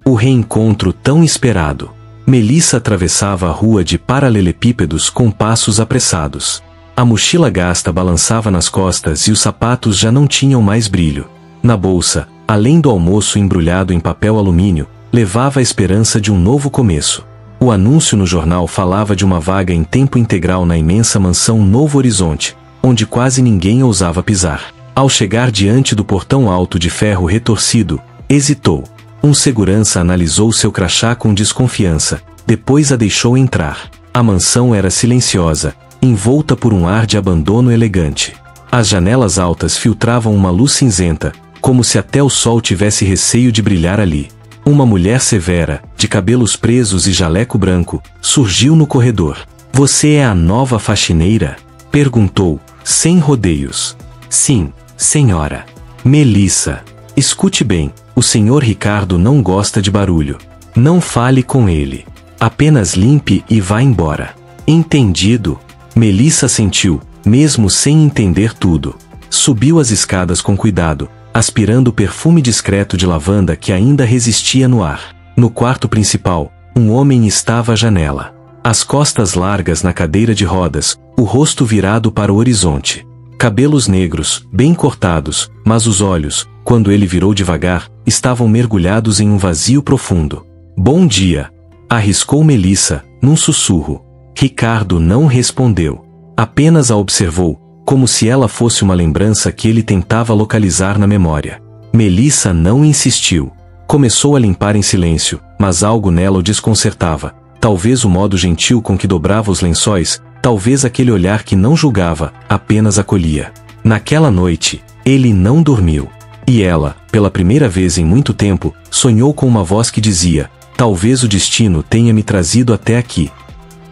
O reencontro tão esperado. Melissa atravessava a rua de paralelepípedos com passos apressados. A mochila gasta balançava nas costas e os sapatos já não tinham mais brilho. Na bolsa, além do almoço embrulhado em papel alumínio, levava a esperança de um novo começo. O anúncio no jornal falava de uma vaga em tempo integral na imensa mansão Novo Horizonte, onde quase ninguém ousava pisar. Ao chegar diante do portão alto de ferro retorcido, hesitou. Um segurança analisou seu crachá com desconfiança, depois a deixou entrar. A mansão era silenciosa, envolta por um ar de abandono elegante. As janelas altas filtravam uma luz cinzenta, como se até o sol tivesse receio de brilhar ali. Uma mulher severa, de cabelos presos e jaleco branco, surgiu no corredor. "Você é a nova faxineira?" perguntou, sem rodeios. "Sim, senhora." "Melissa. Escute bem, o senhor Ricardo não gosta de barulho. Não fale com ele. Apenas limpe e vá embora." "Entendido." Melissa assentiu, mesmo sem entender tudo. Subiu as escadas com cuidado, aspirando o perfume discreto de lavanda que ainda resistia no ar. No quarto principal, um homem estava à janela. As costas largas na cadeira de rodas, o rosto virado para o horizonte. Cabelos negros, bem cortados, mas os olhos, quando ele virou devagar, estavam mergulhados em um vazio profundo. "Bom dia", arriscou Melissa, num sussurro. Ricardo não respondeu. Apenas a observou, como se ela fosse uma lembrança que ele tentava localizar na memória. Melissa não insistiu. Começou a limpar em silêncio, mas algo nela o desconcertava. Talvez o modo gentil com que dobrava os lençóis, talvez aquele olhar que não julgava, apenas acolhia. Naquela noite, ele não dormiu. E ela, pela primeira vez em muito tempo, sonhou com uma voz que dizia: "Talvez o destino tenha me trazido até aqui."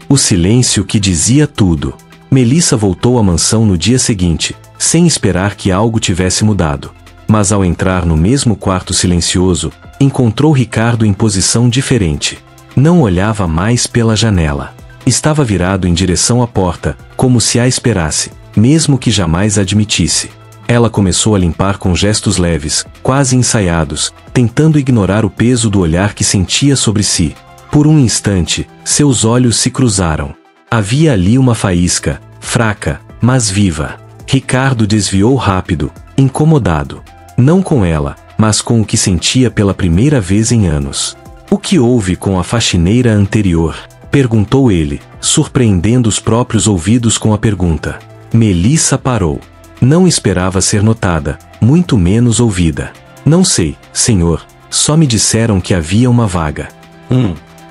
O silêncio que dizia tudo. Melissa voltou à mansão no dia seguinte, sem esperar que algo tivesse mudado. Mas ao entrar no mesmo quarto silencioso, encontrou Ricardo em posição diferente. Não olhava mais pela janela. Estava virado em direção à porta, como se a esperasse, mesmo que jamais a admitisse. Ela começou a limpar com gestos leves, quase ensaiados, tentando ignorar o peso do olhar que sentia sobre si. Por um instante, seus olhos se cruzaram. Havia ali uma faísca, fraca, mas viva. Ricardo desviou rápido, incomodado. Não com ela, mas com o que sentia pela primeira vez em anos. "O que houve com a faxineira anterior?" perguntou ele, surpreendendo os próprios ouvidos com a pergunta. Melissa parou. Não esperava ser notada, muito menos ouvida. "Não sei, senhor, só me disseram que havia uma vaga."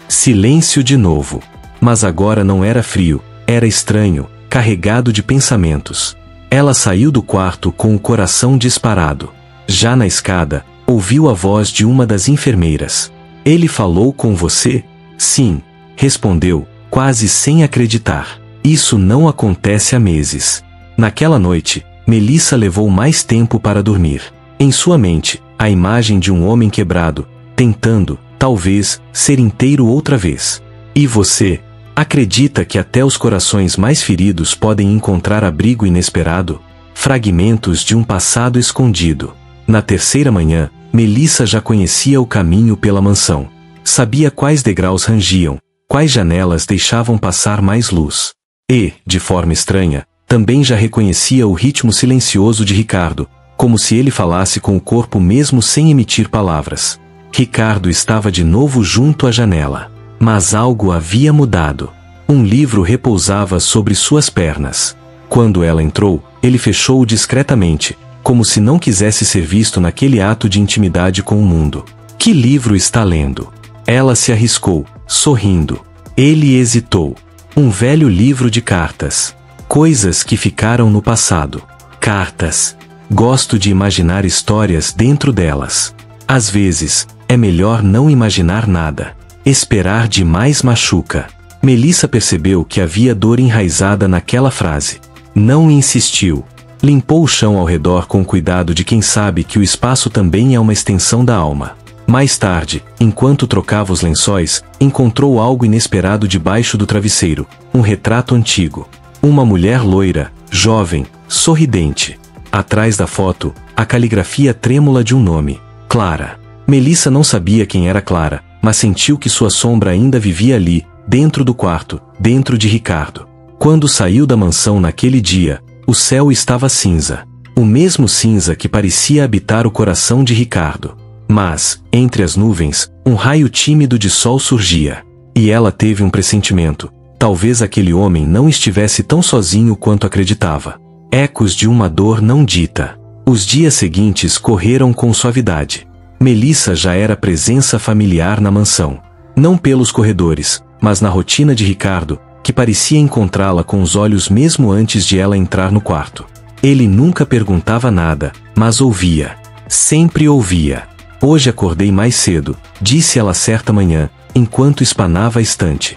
Silêncio de novo. Mas agora não era frio, era estranho, carregado de pensamentos. Ela saiu do quarto com o coração disparado. Já na escada, ouviu a voz de uma das enfermeiras. "Ele falou com você?" "Sim", respondeu, quase sem acreditar. Isso não acontece há meses. Naquela noite, Melissa levou mais tempo para dormir. Em sua mente, a imagem de um homem quebrado, tentando, talvez, ser inteiro outra vez. E você? Acredita que até os corações mais feridos podem encontrar abrigo inesperado? Fragmentos de um passado escondido. Na terceira manhã, Melissa já conhecia o caminho pela mansão. Sabia quais degraus rangiam, quais janelas deixavam passar mais luz. E, de forma estranha, também já reconhecia o ritmo silencioso de Ricardo, como se ele falasse com o corpo mesmo sem emitir palavras. Ricardo estava de novo junto à janela. Mas algo havia mudado. Um livro repousava sobre suas pernas. Quando ela entrou, ele fechou-o discretamente, como se não quisesse ser visto naquele ato de intimidade com o mundo. "Que livro está lendo?" Ela se arriscou, sorrindo. Ele hesitou. "Um velho livro de cartas. Coisas que ficaram no passado." "Cartas. Gosto de imaginar histórias dentro delas. Às vezes, é melhor não imaginar nada. Esperar demais machuca." Melissa percebeu que havia dor enraizada naquela frase. Não insistiu. Limpou o chão ao redor com cuidado de quem sabe que o espaço também é uma extensão da alma. Mais tarde, enquanto trocava os lençóis, encontrou algo inesperado debaixo do travesseiro. Um retrato antigo. Uma mulher loira, jovem, sorridente. Atrás da foto, a caligrafia trêmula de um nome. Clara. Melissa não sabia quem era Clara, mas sentiu que sua sombra ainda vivia ali, dentro do quarto, dentro de Ricardo. Quando saiu da mansão naquele dia, o céu estava cinza. O mesmo cinza que parecia habitar o coração de Ricardo. Mas, entre as nuvens, um raio tímido de sol surgia. E ela teve um pressentimento. Talvez aquele homem não estivesse tão sozinho quanto acreditava. Ecos de uma dor não dita. Os dias seguintes correram com suavidade. Melissa já era presença familiar na mansão. Não pelos corredores, mas na rotina de Ricardo, que parecia encontrá-la com os olhos mesmo antes de ela entrar no quarto. Ele nunca perguntava nada, mas ouvia. Sempre ouvia. Hoje acordei mais cedo, disse ela certa manhã, enquanto espanava a estante.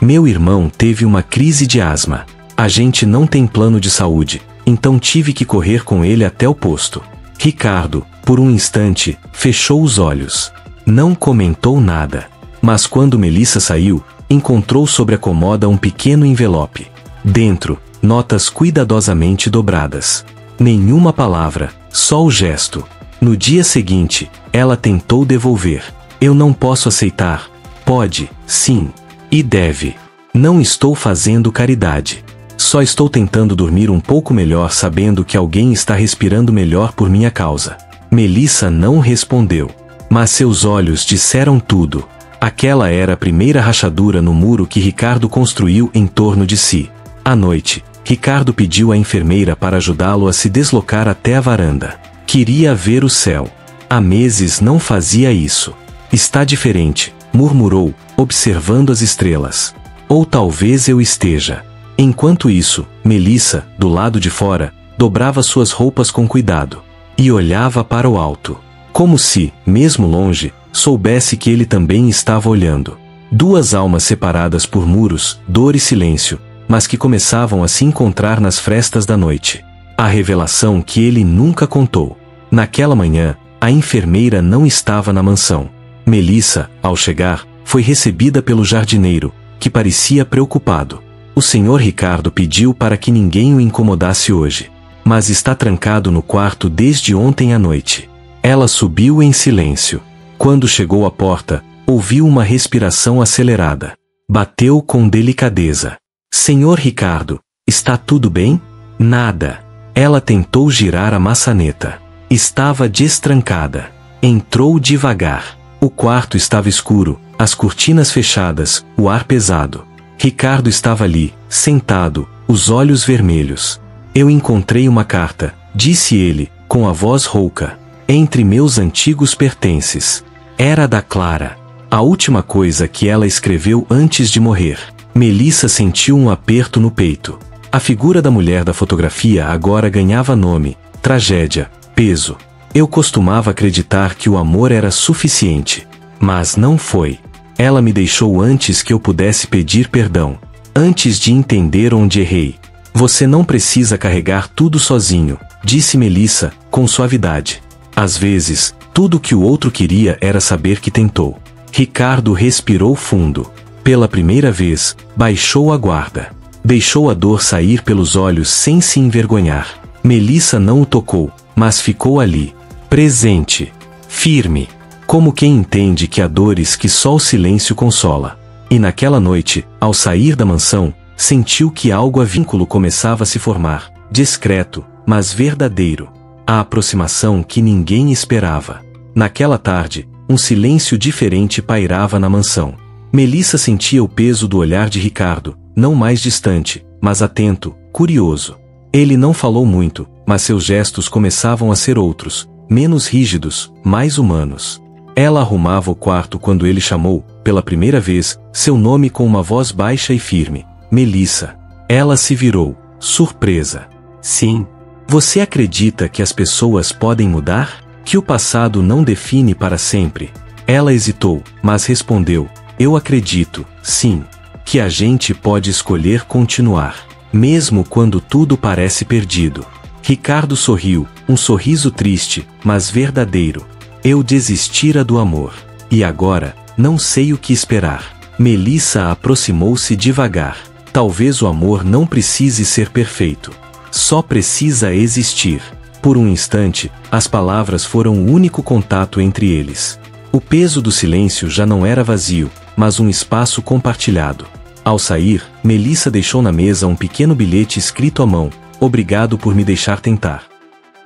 Meu irmão teve uma crise de asma. A gente não tem plano de saúde, então tive que correr com ele até o posto. Ricardo, por um instante, fechou os olhos. Não comentou nada. Mas quando Melissa saiu, encontrou sobre a comoda um pequeno envelope. Dentro, notas cuidadosamente dobradas. Nenhuma palavra, só o gesto. No dia seguinte, ela tentou devolver. Eu não posso aceitar. Pode, sim. E deve. Não estou fazendo caridade. Só estou tentando dormir um pouco melhor sabendo que alguém está respirando melhor por minha causa. Melissa não respondeu. Mas seus olhos disseram tudo. Aquela era a primeira rachadura no muro que Ricardo construiu em torno de si. À noite, Ricardo pediu à enfermeira para ajudá-lo a se deslocar até a varanda. Queria ver o céu. Há meses não fazia isso. Está diferente, murmurou, observando as estrelas. Ou talvez eu esteja. Enquanto isso, Melissa, do lado de fora, dobrava suas roupas com cuidado. E olhava para o alto. Como se, mesmo longe, soubesse que ele também estava olhando. Duas almas separadas por muros, dor e silêncio, mas que começavam a se encontrar nas frestas da noite. A revelação que ele nunca contou. Naquela manhã, a enfermeira não estava na mansão. Melissa, ao chegar, foi recebida pelo jardineiro, que parecia preocupado. O senhor Ricardo pediu para que ninguém o incomodasse hoje. Mas está trancado no quarto desde ontem à noite. Ela subiu em silêncio. Quando chegou à porta, ouviu uma respiração acelerada. Bateu com delicadeza. Senhor Ricardo, está tudo bem? Nada. Ela tentou girar a maçaneta. Estava destrancada. Entrou devagar. O quarto estava escuro, as cortinas fechadas, o ar pesado. Ricardo estava ali, sentado, os olhos vermelhos. Eu encontrei uma carta, disse ele, com a voz rouca. Entre meus antigos pertences. Era da Clara. A última coisa que ela escreveu antes de morrer. Melissa sentiu um aperto no peito. A figura da mulher da fotografia agora ganhava nome, tragédia, peso. Eu costumava acreditar que o amor era suficiente. Mas não foi. Ela me deixou antes que eu pudesse pedir perdão. Antes de entender onde errei. Você não precisa carregar tudo sozinho, disse Melissa, com suavidade. Às vezes, tudo que o outro queria era saber que tentou. Ricardo respirou fundo. Pela primeira vez, baixou a guarda. Deixou a dor sair pelos olhos sem se envergonhar. Melissa não o tocou, mas ficou ali, presente, firme, como quem entende que há dores que só o silêncio consola. E naquela noite, ao sair da mansão, sentiu que algo a vínculo começava a se formar, discreto, mas verdadeiro. A aproximação que ninguém esperava. Naquela tarde, um silêncio diferente pairava na mansão. Melissa sentia o peso do olhar de Ricardo, não mais distante, mas atento, curioso. Ele não falou muito, mas seus gestos começavam a ser outros, menos rígidos, mais humanos. Ela arrumava o quarto quando ele chamou, pela primeira vez, seu nome com uma voz baixa e firme. Melissa. Ela se virou, surpresa. Sim. Você acredita que as pessoas podem mudar? Que o passado não define para sempre? Ela hesitou, mas respondeu, eu acredito, sim. Que a gente pode escolher continuar, mesmo quando tudo parece perdido. Ricardo sorriu, um sorriso triste, mas verdadeiro. Eu desistira do amor. E agora, não sei o que esperar. Melissa aproximou-se devagar. Talvez o amor não precise ser perfeito. Só precisa existir. Por um instante, as palavras foram o único contato entre eles. O peso do silêncio já não era vazio, mas um espaço compartilhado. Ao sair, Melissa deixou na mesa um pequeno bilhete escrito à mão: "Obrigado por me deixar tentar."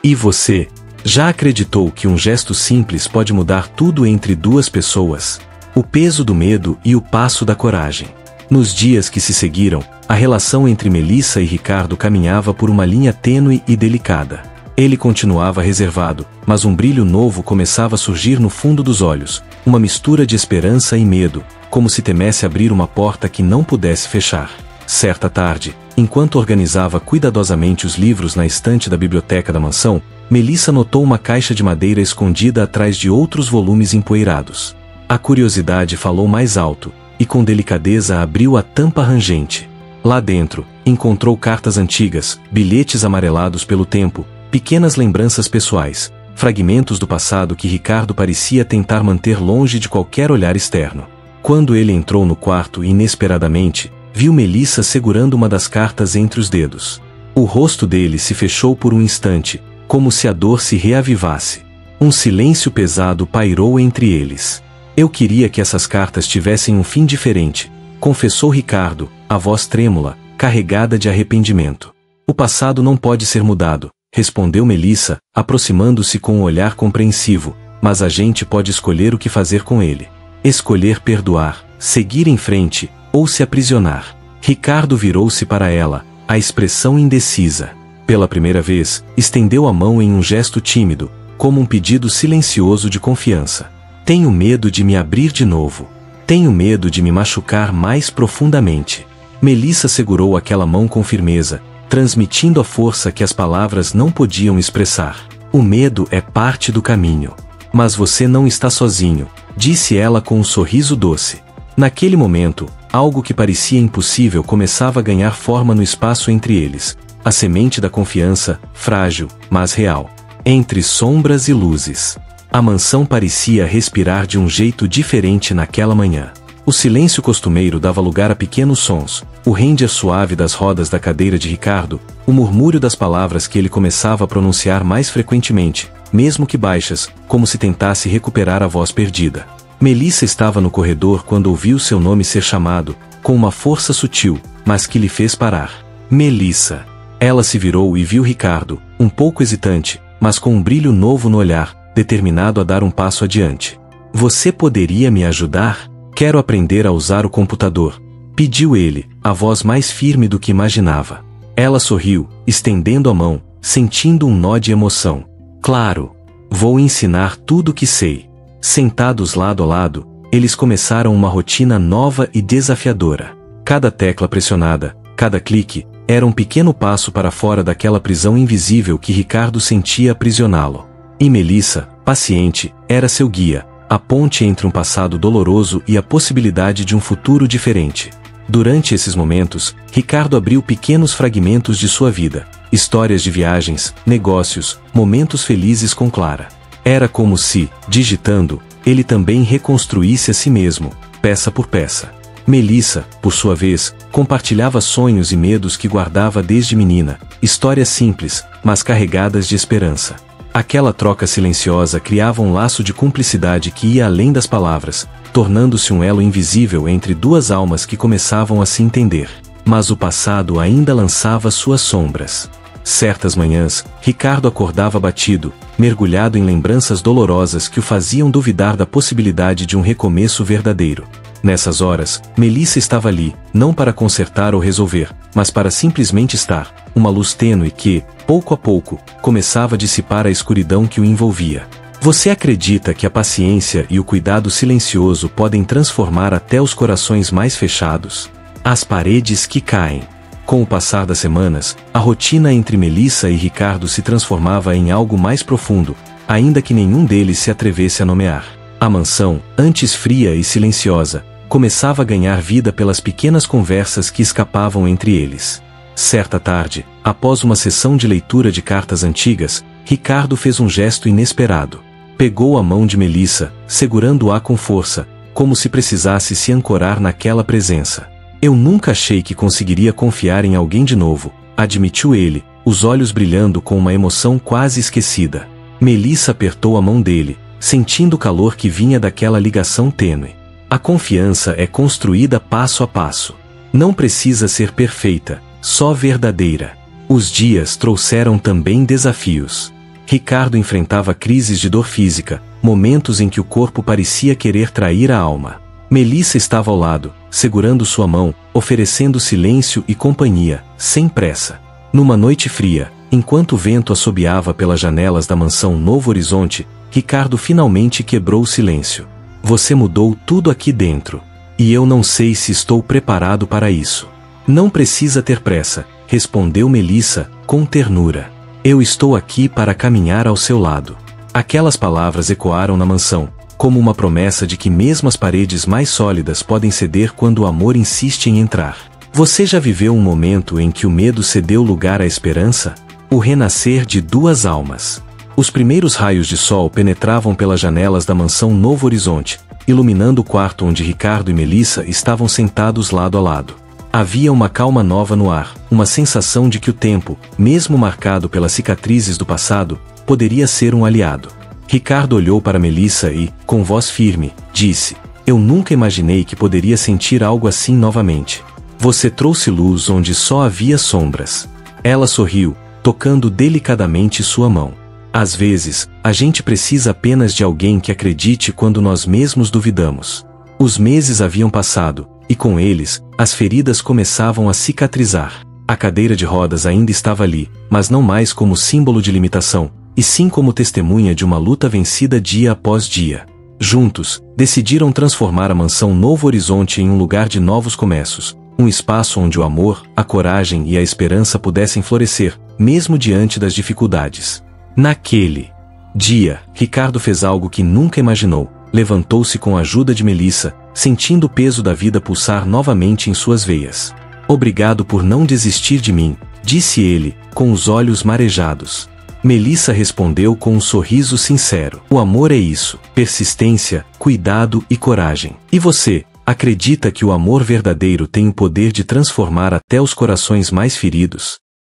E você? Já acreditou que um gesto simples pode mudar tudo entre duas pessoas? O peso do medo e o passo da coragem. Nos dias que se seguiram, a relação entre Melissa e Ricardo caminhava por uma linha tênue e delicada. Ele continuava reservado, mas um brilho novo começava a surgir no fundo dos olhos, uma mistura de esperança e medo, como se temesse abrir uma porta que não pudesse fechar. Certa tarde, enquanto organizava cuidadosamente os livros na estante da biblioteca da mansão, Melissa notou uma caixa de madeira escondida atrás de outros volumes empoeirados. A curiosidade falou mais alto, e com delicadeza abriu a tampa rangente. Lá dentro, encontrou cartas antigas, bilhetes amarelados pelo tempo, pequenas lembranças pessoais, fragmentos do passado que Ricardo parecia tentar manter longe de qualquer olhar externo. Quando ele entrou no quarto inesperadamente, viu Melissa segurando uma das cartas entre os dedos. O rosto dele se fechou por um instante, como se a dor se reavivasse. Um silêncio pesado pairou entre eles. "Eu queria que essas cartas tivessem um fim diferente", confessou Ricardo, a voz trêmula, carregada de arrependimento. "O passado não pode ser mudado", respondeu Melissa, aproximando-se com um olhar compreensivo, "mas a gente pode escolher o que fazer com ele. Escolher perdoar, seguir em frente, ou se aprisionar." Ricardo virou-se para ela, a expressão indecisa. Pela primeira vez, estendeu a mão em um gesto tímido, como um pedido silencioso de confiança. "Tenho medo de me abrir de novo. Tenho medo de me machucar mais profundamente." Melissa segurou aquela mão com firmeza, transmitindo a força que as palavras não podiam expressar. "O medo é parte do caminho. Mas você não está sozinho", disse ela com um sorriso doce. Naquele momento, algo que parecia impossível começava a ganhar forma no espaço entre eles. A semente da confiança, frágil, mas real. Entre sombras e luzes. A mansão parecia respirar de um jeito diferente naquela manhã. O silêncio costumeiro dava lugar a pequenos sons, o ranger suave das rodas da cadeira de Ricardo, o murmúrio das palavras que ele começava a pronunciar mais frequentemente, mesmo que baixas, como se tentasse recuperar a voz perdida. Melissa estava no corredor quando ouviu seu nome ser chamado, com uma força sutil, mas que lhe fez parar. "Melissa." Ela se virou e viu Ricardo, um pouco hesitante, mas com um brilho novo no olhar, determinado a dar um passo adiante. "Você poderia me ajudar? Quero aprender a usar o computador", pediu ele, a voz mais firme do que imaginava. Ela sorriu, estendendo a mão, sentindo um nó de emoção. "Claro. Vou ensinar tudo o que sei." Sentados lado a lado, eles começaram uma rotina nova e desafiadora. Cada tecla pressionada, cada clique, era um pequeno passo para fora daquela prisão invisível que Ricardo sentia aprisioná-lo. E Melissa, paciente, era seu guia, a ponte entre um passado doloroso e a possibilidade de um futuro diferente. Durante esses momentos, Ricardo abriu pequenos fragmentos de sua vida, histórias de viagens, negócios, momentos felizes com Clara. Era como se, digitando, ele também reconstruísse a si mesmo, peça por peça. Melissa, por sua vez, compartilhava sonhos e medos que guardava desde menina, histórias simples, mas carregadas de esperança. Aquela troca silenciosa criava um laço de cumplicidade que ia além das palavras, tornando-se um elo invisível entre duas almas que começavam a se entender. Mas o passado ainda lançava suas sombras. Certas manhãs, Ricardo acordava abatido, mergulhado em lembranças dolorosas que o faziam duvidar da possibilidade de um recomeço verdadeiro. Nessas horas, Melissa estava ali, não para consertar ou resolver, mas para simplesmente estar, uma luz tênue que, pouco a pouco, começava a dissipar a escuridão que o envolvia. Você acredita que a paciência e o cuidado silencioso podem transformar até os corações mais fechados? As paredes que caem. Com o passar das semanas, a rotina entre Melissa e Ricardo se transformava em algo mais profundo, ainda que nenhum deles se atrevesse a nomear. A mansão, antes fria e silenciosa, começava a ganhar vida pelas pequenas conversas que escapavam entre eles. Certa tarde, após uma sessão de leitura de cartas antigas, Ricardo fez um gesto inesperado. Pegou a mão de Melissa, segurando-a com força, como se precisasse se ancorar naquela presença. "Eu nunca achei que conseguiria confiar em alguém de novo", admitiu ele, os olhos brilhando com uma emoção quase esquecida. Melissa apertou a mão dele, sentindo o calor que vinha daquela ligação tênue. A confiança é construída passo a passo. Não precisa ser perfeita, só verdadeira. Os dias trouxeram também desafios. Ricardo enfrentava crises de dor física, momentos em que o corpo parecia querer trair a alma. Melissa estava ao lado, segurando sua mão, oferecendo silêncio e companhia, sem pressa. Numa noite fria, enquanto o vento assobiava pelas janelas da mansão Novo Horizonte, Ricardo finalmente quebrou o silêncio. Você mudou tudo aqui dentro. E eu não sei se estou preparado para isso. Não precisa ter pressa, respondeu Melissa, com ternura. Eu estou aqui para caminhar ao seu lado. Aquelas palavras ecoaram na mansão, como uma promessa de que mesmo as paredes mais sólidas podem ceder quando o amor insiste em entrar. Você já viveu um momento em que o medo cedeu lugar à esperança? O renascer de duas almas. Os primeiros raios de sol penetravam pelas janelas da mansão Novo Horizonte, iluminando o quarto onde Ricardo e Melissa estavam sentados lado a lado. Havia uma calma nova no ar, uma sensação de que o tempo, mesmo marcado pelas cicatrizes do passado, poderia ser um aliado. Ricardo olhou para Melissa e, com voz firme, disse: Eu nunca imaginei que poderia sentir algo assim novamente. Você trouxe luz onde só havia sombras. Ela sorriu, tocando delicadamente sua mão. Às vezes, a gente precisa apenas de alguém que acredite quando nós mesmos duvidamos. Os meses haviam passado, e com eles, as feridas começavam a cicatrizar. A cadeira de rodas ainda estava ali, mas não mais como símbolo de limitação, e sim como testemunha de uma luta vencida dia após dia. Juntos, decidiram transformar a mansão Novo Horizonte em um lugar de novos começos, um espaço onde o amor, a coragem e a esperança pudessem florescer, mesmo diante das dificuldades. Naquele dia, Ricardo fez algo que nunca imaginou. Levantou-se com a ajuda de Melissa, sentindo o peso da vida pulsar novamente em suas veias. Obrigado por não desistir de mim, disse ele, com os olhos marejados. Melissa respondeu com um sorriso sincero. O amor é isso: persistência, cuidado e coragem. E você, acredita que o amor verdadeiro tem o poder de transformar até os corações mais feridos?